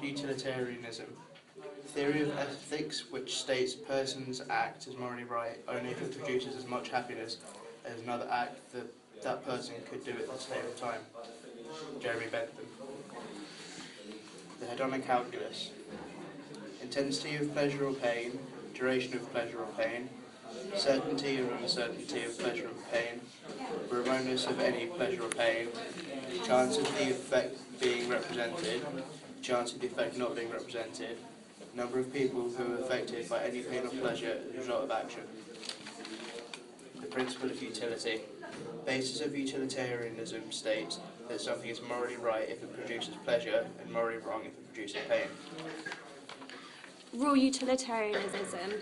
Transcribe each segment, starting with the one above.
Utilitarianism. Theory of ethics which states a person's act is morally right only if it produces as much happiness as another act that person could do at the same time. Jeremy Bentham. The hedonic calculus. Intensity of pleasure or pain, duration of pleasure or pain, certainty or uncertainty of pleasure or pain, remoteness of any pleasure or pain, chance of the effect being represented, chance of the effect not being represented, number of people who are affected by any pain or pleasure as a result of action. The principle of utility. The basis of utilitarianism states that something is morally right if it produces pleasure and morally wrong if it produces pain. Raw utilitarianism.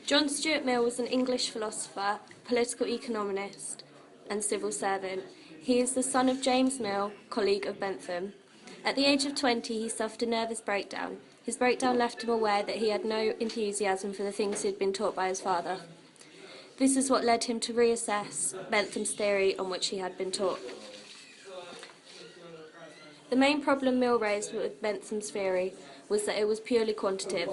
John Stuart Mill was an English philosopher, political economist and civil servant. He is the son of James Mill, colleague of Bentham. At the age of 20, he suffered a nervous breakdown. His breakdown left him aware that he had no enthusiasm for the things he had been taught by his father. This is what led him to reassess Bentham's theory on which he had been taught. The main problem Mill raised with Bentham's theory was that it was purely quantitative.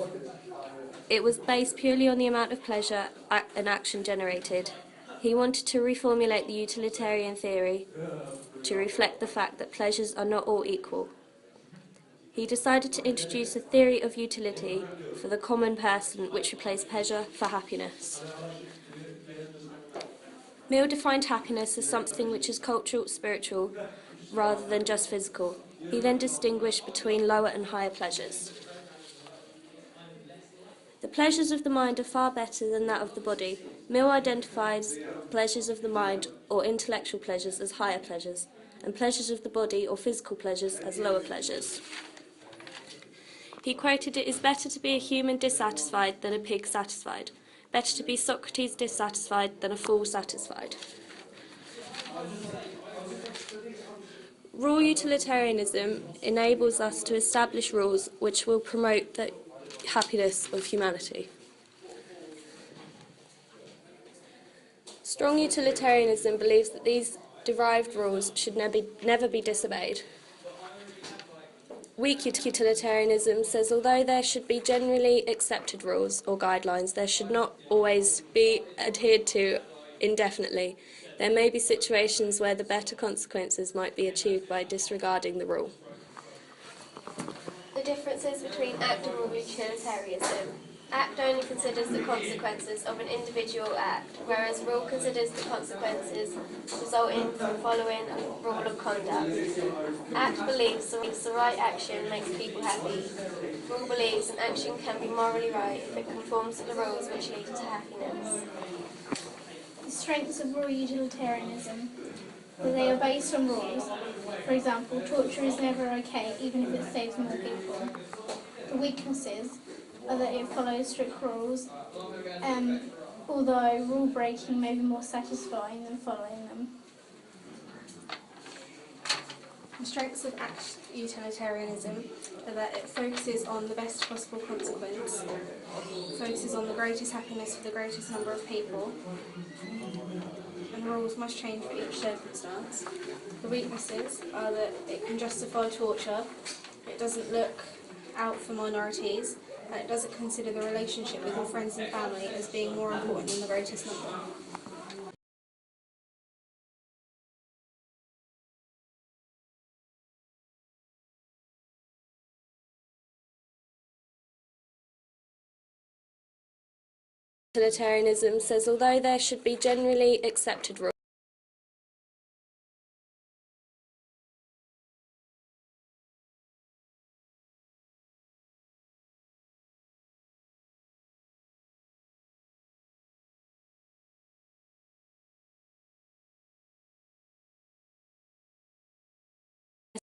It was based purely on the amount of pleasure an action generated. He wanted to reformulate the utilitarian theory to reflect the fact that pleasures are not all equal. He decided to introduce a theory of utility for the common person which replaced pleasure for happiness. Mill defined happiness as something which is cultural, spiritual, rather than just physical. He then distinguished between lower and higher pleasures. The pleasures of the mind are far better than that of the body. Mill identifies pleasures of the mind or intellectual pleasures as higher pleasures, and pleasures of the body or physical pleasures as lower pleasures. He quoted, "It is better to be a human dissatisfied than a pig satisfied. Better to be Socrates dissatisfied than a fool satisfied." Raw utilitarianism enables us to establish rules which will promote the happiness of humanity. Strong utilitarianism believes that these derived rules should never be disobeyed. Weak utilitarianism says although there should be generally accepted rules or guidelines, there should not always be adhered to indefinitely. There may be situations where the better consequences might be achieved by disregarding the rule. The differences between ACT and raw utilitarianism. ACT only considers the consequences of an individual act, whereas rule considers the consequences resulting from following a rule of conduct. ACT believes the right action makes people happy. Rule believes an action can be morally right if it conforms to the rules which lead to happiness. The strengths of raw utilitarianism. That they are based on rules. For example, torture is never okay, even if it saves more people. The weaknesses are that it follows strict rules, although rule breaking may be more satisfying than following them. The strengths of ACT utilitarianism are that it focuses on the best possible consequence, focuses on the greatest happiness for the greatest number of people, and rules must change for each circumstance. The weaknesses are that it can justify torture, it doesn't look out for minorities, and it doesn't consider the relationship with your friends and family as being more important than the greatest number. Utilitarianism says although there should be generally accepted rules,